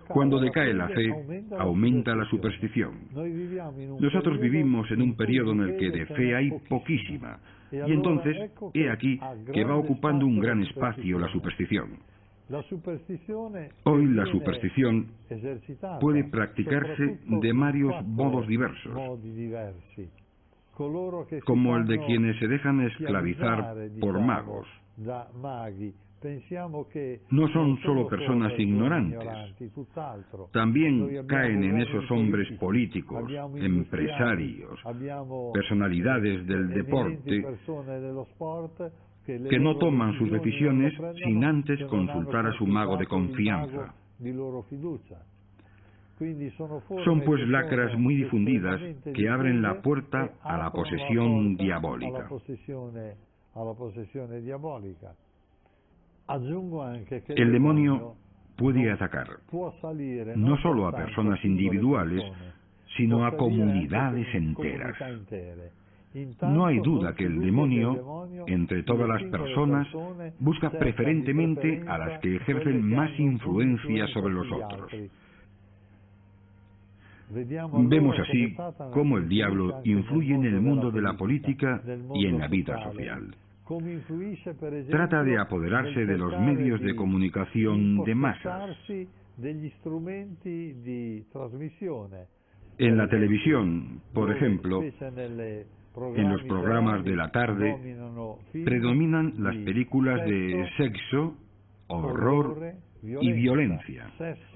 Cuando decae la fe, aumenta la superstición. Nosotros vivimos en un periodo en el que de fe hay poquísima, y entonces, he aquí que va ocupando un gran espacio la superstición. Hoy la superstición puede practicarse de varios modos diversos, como el de quienes se dejan esclavizar por magos. No son solo personas ignorantes, también caen en esos hombres políticos, empresarios, personalidades del deporte, que no toman sus decisiones sin antes consultar a su mago de confianza. Son pues lacras muy difundidas que abren la puerta a la posesión diabólica. El demonio puede atacar no solo a personas individuales, sino a comunidades enteras. No hay duda que el demonio, entre todas las personas, busca preferentemente a las que ejercen más influencia sobre los otros. Vemos así cómo el diablo influye en el mundo de la política y en la vida social. Trata de apoderarse de los medios de comunicación de masas. En la televisión, por ejemplo, en los programas de la tarde, predominan las películas de sexo, horror y violencia.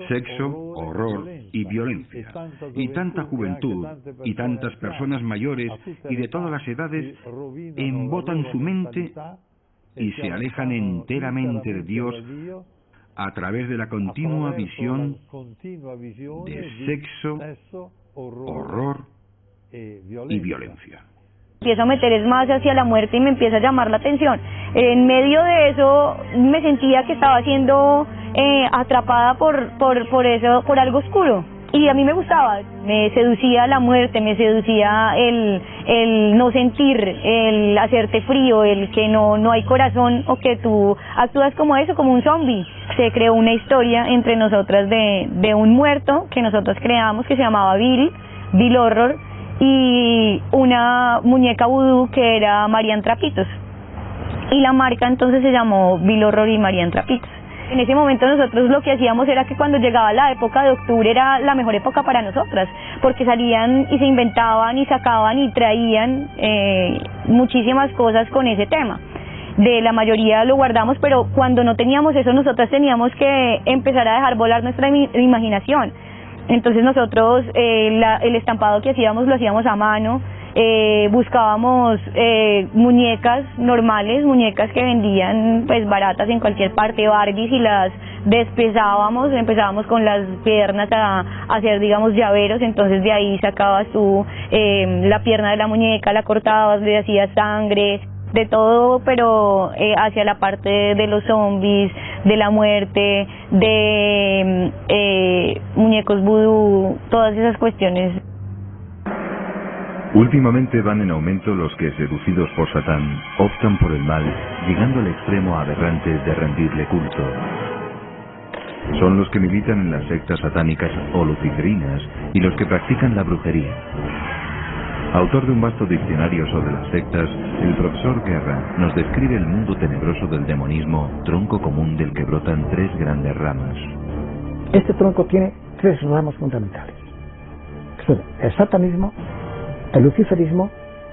Sexo, horror y violencia. Y tanta juventud y tantas personas mayores y de todas las edades embotan su mente y se alejan enteramente de Dios a través de la continua visión de sexo, horror y violencia. Empiezo a meter más hacia la muerte y me empieza a llamar la atención. En medio de eso me sentía que estaba siendo atrapada por eso, por algo oscuro. Y a mí me gustaba, me seducía la muerte, me seducía el no sentir, el hacerte frío, el que no hay corazón o que tú actúas como eso, como un zombie. Se creó una historia entre nosotras de un muerto que nosotros creamos que se llamaba Bill Horror, y una muñeca vudú que era Marian Trapitos. Y la marca entonces se llamó Bill Horror y Marian Trapitos. En ese momento nosotros lo que hacíamos era que cuando llegaba la época de octubre era la mejor época para nosotras, porque salían y se inventaban y sacaban y traían muchísimas cosas con ese tema. De la mayoría lo guardamos, pero cuando no teníamos eso nosotras teníamos que empezar a dejar volar nuestra imaginación. Entonces nosotros el estampado que hacíamos lo hacíamos a mano, buscábamos muñecas normales, muñecas que vendían pues baratas en cualquier parte, Barbies, y las despezábamos, empezábamos con las piernas a hacer digamos llaveros, entonces de ahí sacabas tú la pierna de la muñeca, la cortabas, le hacías sangre, de todo, pero hacia la parte de los zombies, de la muerte, de muñecos vudú, todas esas cuestiones. Últimamente van en aumento los que, seducidos por Satán, optan por el mal, llegando al extremo aberrante de rendirle culto. Son los que militan en las sectas satánicas o luciferinas y los que practican la brujería. Autor de un vasto diccionario sobre las sectas, el profesor Guerra nos describe el mundo tenebroso del demonismo, tronco común del que brotan tres grandes ramas. Este tronco tiene tres ramas fundamentales, que son el satanismo, el luciferismo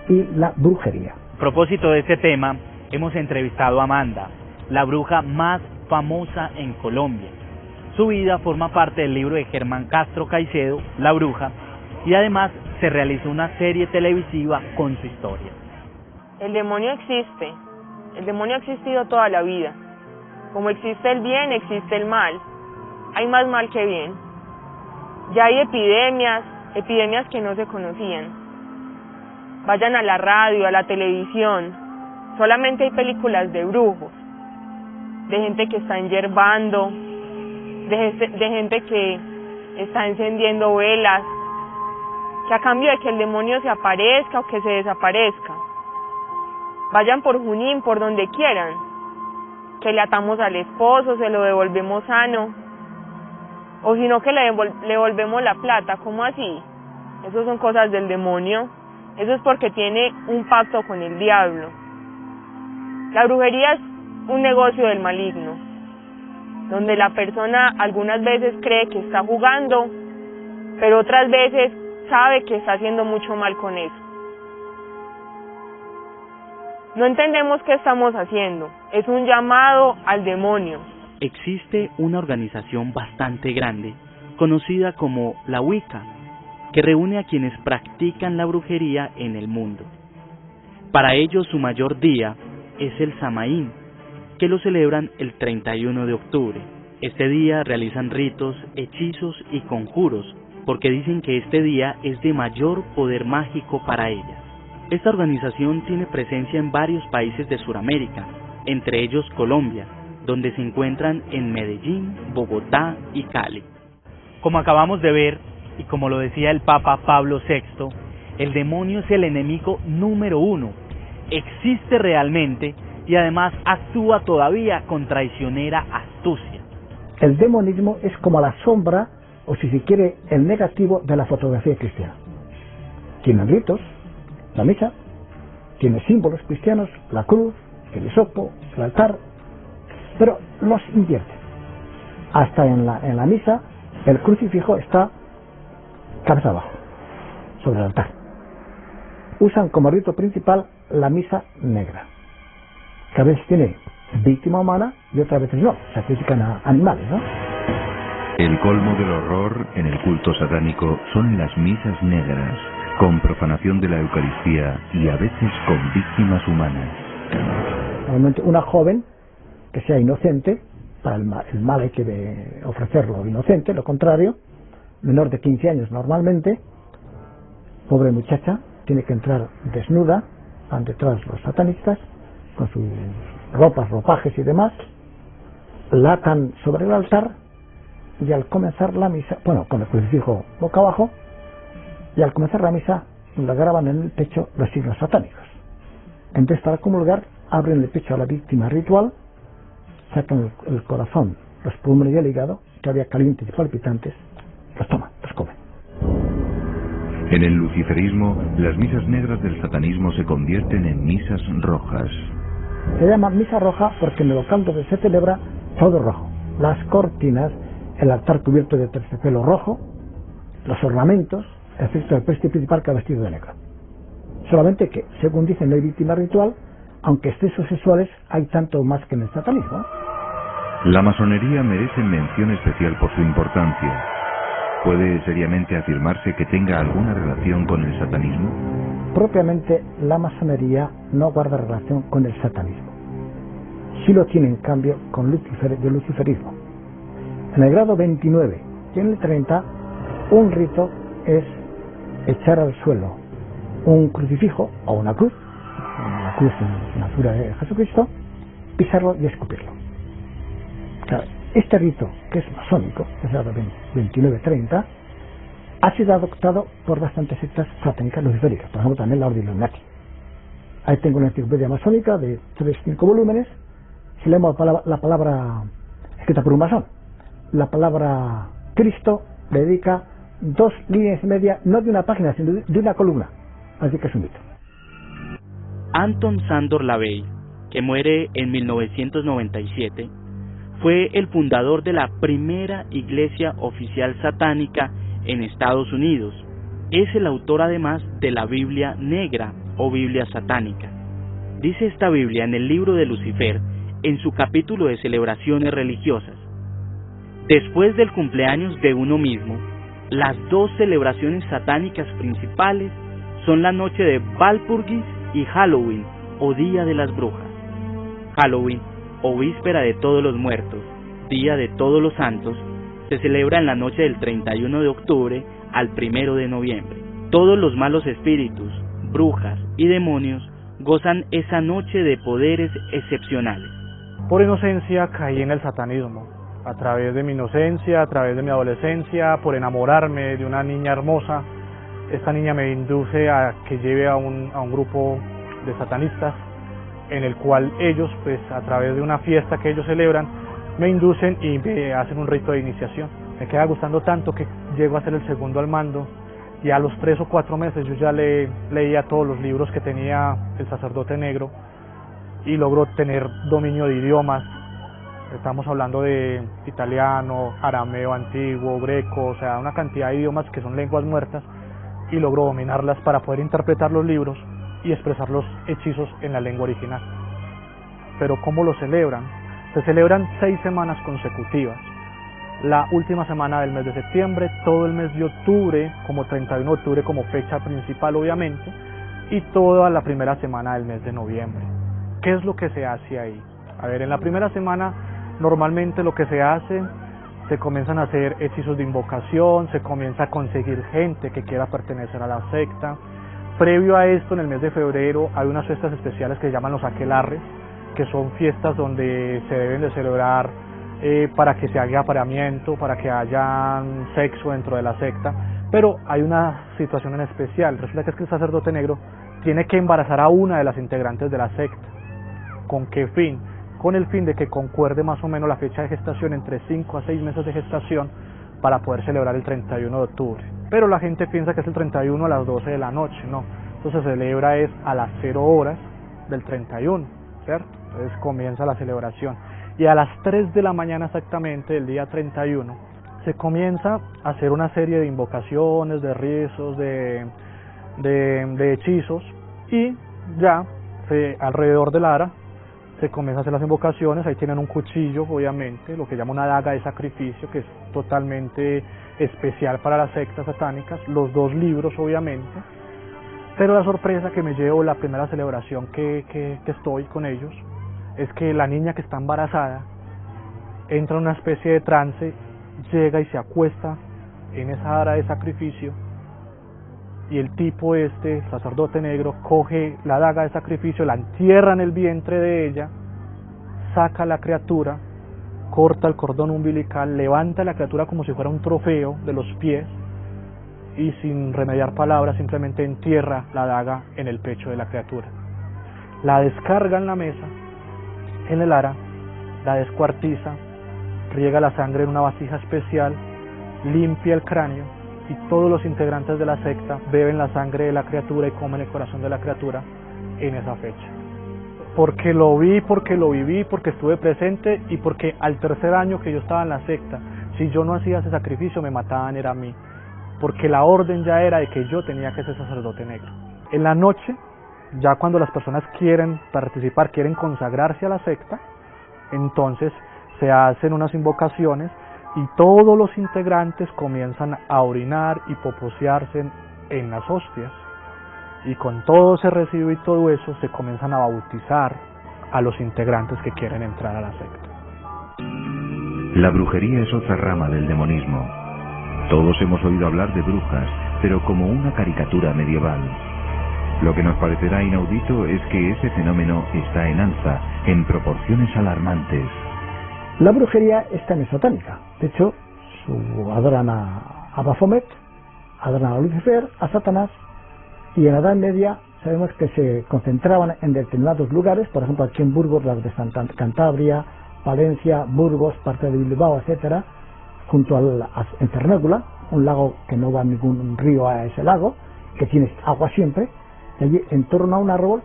y la brujería. A propósito de este tema, hemos entrevistado a Amanda, la bruja más famosa en Colombia. Su vida forma parte del libro de Germán Castro Caicedo, La Bruja, y además se realizó una serie televisiva con su historia. El demonio existe, el demonio ha existido toda la vida. Como existe el bien, existe el mal. Hay más mal que bien. Ya hay epidemias que no se conocían. Vayan a la radio, a la televisión, solamente hay películas de brujos, de gente que está enyerbando, de gente que está encendiendo velas, que a cambio de que el demonio se aparezca o que se desaparezca. Vayan por Junín, por donde quieran, que le atamos al esposo, se lo devolvemos sano. o sino que le devolvemos la plata. ¿Cómo así? Eso son cosas del demonio. Eso es porque tiene un pacto con el diablo. La brujería es un negocio del maligno, donde la persona algunas veces cree que está jugando, pero otras veces sabe que está haciendo mucho mal con eso. No entendemos qué estamos haciendo. Es un llamado al demonio. Existe una organización bastante grande, conocida como la Wicca, que reúne a quienes practican la brujería en el mundo. Para ellos su mayor día es el Samaín, que lo celebran el 31 de octubre. Este día realizan ritos, hechizos y conjuros, porque dicen que este día es de mayor poder mágico para ellas. Esta organización tiene presencia en varios países de Sudamérica, entre ellos Colombia, donde se encuentran en Medellín, Bogotá y Cali. Como acabamos de ver, y como lo decía el Papa Pablo VI, el demonio es el enemigo número 1, existe realmente y además actúa todavía con traicionera astucia. El demonismo es como la sombra, o si se quiere, el negativo de la fotografía cristiana. Tiene ritos, la misa, tiene símbolos cristianos, la cruz, el hisopo, el altar, pero los invierte. Hasta en la misa, el crucifijo está cabeza abajo, sobre el altar. Usan como rito principal la misa negra, que a veces tiene víctima humana y otras veces no, sacrifican a animales, ¿no? El colmo del horror en el culto satánico son las misas negras, con profanación de la Eucaristía y a veces con víctimas humanas. Normalmente una joven que sea inocente, para el mal hay que ofrecerlo inocente, lo contrario, menor de 15 años normalmente, pobre muchacha, tiene que entrar desnuda, van detrás los satanistas, con sus ropas, ropajes y demás, la atan sobre el altar y al comenzar la misa, bueno, con el crucifijo boca abajo, y al comenzar la misa la graban en el pecho los signos satánicos. Entonces, para comulgar, abren el pecho a la víctima ritual, sacan el corazón, los pulmones y el hígado, todavía calientes y palpitantes, los toman, los comen. En el luciferismo, las misas negras del satanismo se convierten en misas rojas. Se llama misa roja porque en el local donde se celebra todo rojo. Las cortinas, el altar cubierto de terciopelo rojo, los ornamentos, excepto el preste principal que ha vestido de negro. Solamente que, según dicen, no hay víctima ritual, aunque excesos sexuales hay tanto más que en el satanismo. La masonería merece mención especial por su importancia. ¿Puede seriamente afirmarse que tenga alguna relación con el satanismo? Propiamente, la masonería no guarda relación con el satanismo. Sí lo tiene, en cambio, con el luciferismo. En el grado 29 y en el 30, un rito es echar al suelo un crucifijo o una cruz en la figura de Jesucristo, pisarlo y escupirlo. Claro, este rito, que es masónico, es el grado 29-30, ha sido adoptado por bastantes sectas satánicas lucifericas, por ejemplo también la Orden Illuminati. Ahí tengo una enciclopedia masónica de 3-5 volúmenes. Si leemos la palabra escrita por un masón, la palabra Cristo le dedica 2 líneas y media, no de una página, sino de una columna. Así que es un mito. Anton Sándor Lavey, que muere en 1997, fue el fundador de la primera iglesia oficial satánica en Estados Unidos. Es el autor además de la Biblia Negra o Biblia Satánica. Dice esta Biblia en el libro de Lucifer, en su capítulo de celebraciones religiosas: después del cumpleaños de uno mismo, las 2 celebraciones satánicas principales son la noche de Walpurgis y Halloween, o Día de las Brujas. Halloween, o Víspera de Todos los Muertos, Día de Todos los Santos, se celebra en la noche del 31 de octubre al 1 de noviembre. Todos los malos espíritus, brujas y demonios gozan esa noche de poderes excepcionales. Por inocencia caí en el satanismo. A través de mi inocencia, a través de mi adolescencia, por enamorarme de una niña hermosa, esta niña me induce a que lleve a un grupo de satanistas, en el cual ellos, pues a través de una fiesta que ellos celebran, me inducen y me hacen un rito de iniciación. Me queda gustando tanto que llego a ser el segundo al mando, y a los 3 o 4 meses yo ya leía todos los libros que tenía el sacerdote negro y logro tener dominio de idiomas. Estamos hablando de italiano, arameo antiguo, greco, o sea, una cantidad de idiomas que son lenguas muertas, y logro dominarlas para poder interpretar los libros y expresar los hechizos en la lengua original. Pero ¿cómo lo celebran? Se celebran 6 semanas consecutivas. La última semana del mes de septiembre, todo el mes de octubre, como 31 de octubre como fecha principal obviamente, y toda la primera semana del mes de noviembre. ¿Qué es lo que se hace ahí? A ver, en la primera semana normalmente lo que se hace, se comienzan a hacer hechizos de invocación, se comienza a conseguir gente que quiera pertenecer a la secta. Previo a esto, en el mes de febrero, hay unas fiestas especiales que se llaman los aquelarres, que son fiestas donde se deben de celebrar para que se haga apareamiento, para que haya sexo dentro de la secta, pero hay una situación en especial. Resulta que es que el sacerdote negro tiene que embarazar a una de las integrantes de la secta. ¿Con qué fin? Con el fin de que concuerde más o menos la fecha de gestación, entre 5 a 6 meses de gestación, para poder celebrar el 31 de octubre. Pero la gente piensa que es el 31 a las 12 de la noche, no. Entonces se celebra es a las 0 horas del 31, ¿cierto? Entonces comienza la celebración. Y a las 3 de la mañana exactamente, del día 31, se comienza a hacer una serie de invocaciones, de rezos, de hechizos, y ya alrededor del ara se comienzan a hacer las invocaciones. Ahí tienen un cuchillo, obviamente, lo que llama una daga de sacrificio, que es totalmente especial para las sectas satánicas, los 2 libros, obviamente. Pero la sorpresa que me llevo la primera celebración que estoy con ellos, es que la niña que está embarazada entra en una especie de trance, llega y se acuesta en esa ara de sacrificio, y el tipo sacerdote negro, coge la daga de sacrificio, la entierra en el vientre de ella, saca a la criatura, corta el cordón umbilical, levanta a la criatura como si fuera un trofeo de los pies, y sin remediar palabras simplemente entierra la daga en el pecho de la criatura. La descarga en la mesa, en el ara, la descuartiza, riega la sangre en una vasija especial, limpia el cráneo, y todos los integrantes de la secta beben la sangre de la criatura y comen el corazón de la criatura en esa fecha. Porque lo vi, porque lo viví, porque estuve presente, y porque al 3er año que yo estaba en la secta, si yo no hacía ese sacrificio me mataban, era a mí, porque la orden ya era de que yo tenía que ser sacerdote negro. En la noche, ya cuando las personas quieren participar, quieren consagrarse a la secta, entonces se hacen unas invocaciones y todos los integrantes comienzan a orinar y poposearse en las hostias, y con todo ese residuo y todo eso se comienzan a bautizar a los integrantes que quieren entrar a la secta. La brujería es otra rama del demonismo. Todos hemos oído hablar de brujas, pero como una caricatura medieval. Lo que nos parecerá inaudito es que ese fenómeno está en alza, en proporciones alarmantes. La brujería es también satánica. De hecho, adoran a Baphomet, adoran a Lucifer, a Satanás, y en la Edad Media sabemos que se concentraban en determinados lugares, por ejemplo aquí en Burgos, las de Cantabria, Valencia, Burgos, parte de Bilbao, etcétera, junto en Cernégula, un lago que no va ningún río a ese lago, que tiene agua siempre, y allí en torno a un árbol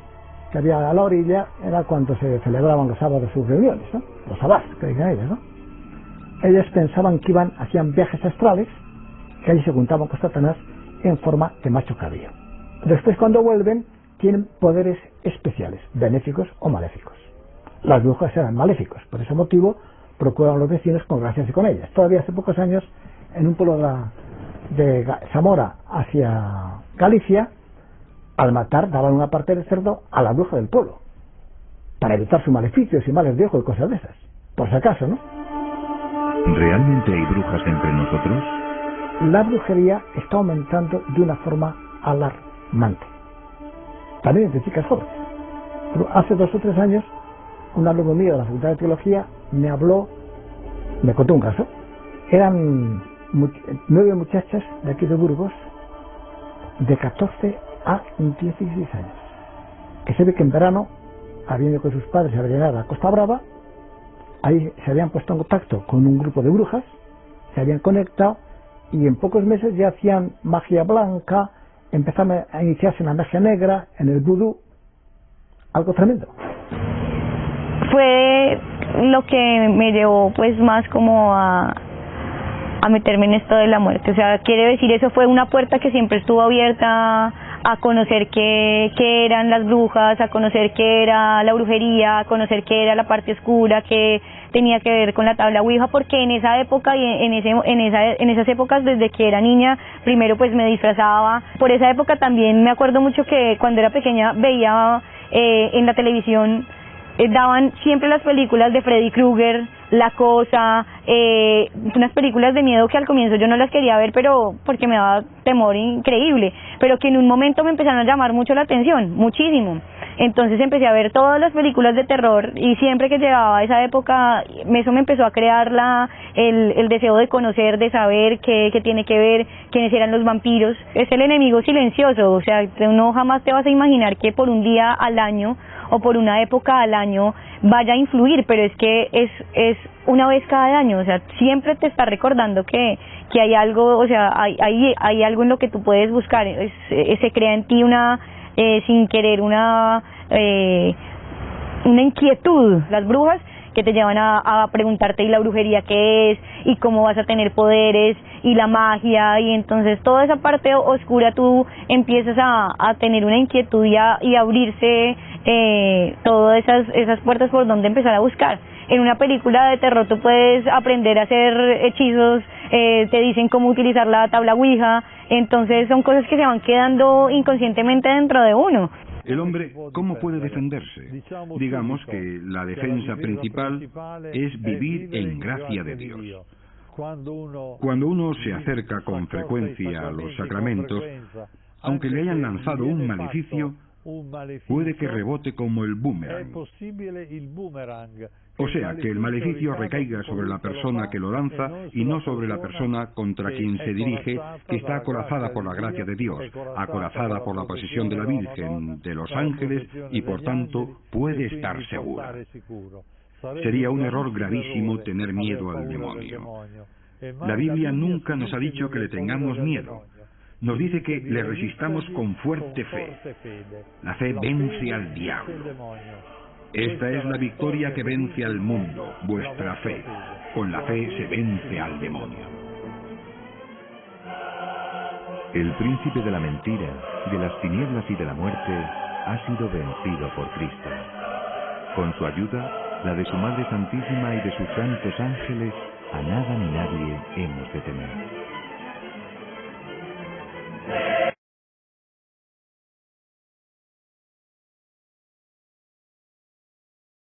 que había a la orilla era cuando se celebraban los sábados sus reuniones, ¿no? Los sabás, que dicen ellos, ¿no? Ellos pensaban que hacían viajes astrales, que allí se juntaban con Satanás en forma de macho cabrío. Después, cuando vuelven, tienen poderes especiales, benéficos o maléficos. Las brujas eran maléficos, por ese motivo procuraban a los vecinos congraciarse con ellas. Todavía hace pocos años, en un pueblo de Zamora hacia Galicia, al matar daban una parte del cerdo a la bruja del pueblo, para evitar sus maleficios y males de ojo y cosas de esas, por si acaso, ¿no? ¿Realmente hay brujas entre nosotros? La brujería está aumentando de una forma alarmante, también entre chicas jóvenes. Pero hace 2 o 3 años, un alumno mío de la Facultad de Teología me contó un caso. Eran 9 muchachas de aquí de Burgos, de 14 a 16 años, que se ve que en verano habían ido con sus padres a rellenar a Costa Brava. Ahí se habían puesto en contacto con un grupo de brujas, se habían conectado y en pocos meses ya hacían magia blanca, empezaron a iniciarse en la magia negra, en el vudú, algo tremendo. Fue lo que me llevó pues más como a meterme en esto de la muerte, o sea, quiere decir, eso fue una puerta que siempre estuvo abierta a conocer qué eran las brujas, a conocer qué era la brujería, a conocer qué era la parte oscura, qué tenía que ver con la tabla Ouija, porque en esa época y en esas épocas, desde que era niña, primero pues me disfrazaba. Por esa época también me acuerdo mucho que cuando era pequeña veía en la televisión, daban siempre las películas de Freddy Krueger, La Cosa, unas películas de miedo que al comienzo yo no las quería ver, pero porque me daba temor increíble, pero que en un momento me empezaron a llamar mucho la atención, muchísimo. Entonces empecé a ver todas las películas de terror y siempre que llegaba a esa época, eso me empezó a crear el deseo de conocer, de saber qué tiene que ver, quiénes eran los vampiros. Es el enemigo silencioso, o sea, no jamás te vas a imaginar que por un día al año o por una época al año vaya a influir, pero es que es una vez cada año, o sea, siempre te está recordando que hay algo, o sea, hay algo en lo que tú puedes buscar, se crea en ti sin querer una inquietud. Las brujas que te llevan a preguntarte, ¿y la brujería qué es? ¿Y cómo vas a tener poderes? ¿Y la magia? Y entonces toda esa parte oscura tú empiezas a tener una inquietud y a abrirse todas esas puertas por donde empezar a buscar. En una película de terror tú puedes aprender a hacer hechizos, te dicen cómo utilizar la tabla Ouija, entonces son cosas que se van quedando inconscientemente dentro de uno. El hombre, ¿cómo puede defenderse? Digamos que la defensa principal es vivir en gracia de Dios. Cuando uno se acerca con frecuencia a los sacramentos, aunque le hayan lanzado un maleficio, puede que rebote como el boomerang. O sea, que el maleficio recaiga sobre la persona que lo lanza y no sobre la persona contra quien se dirige, que está acorazada por la gracia de Dios, acorazada por la posesión de la Virgen, de los ángeles, y por tanto puede estar segura. Sería un error gravísimo tener miedo al demonio. La Biblia nunca nos ha dicho que le tengamos miedo. Nos dice que le resistamos con fuerte fe. La fe vence al diablo. Esta es la victoria que vence al mundo, vuestra fe. Con la fe se vence al demonio. El príncipe de la mentira, de las tinieblas y de la muerte, ha sido vencido por Cristo. Con su ayuda, la de su Madre Santísima y de sus santos ángeles, a nada ni nadie hemos de temer.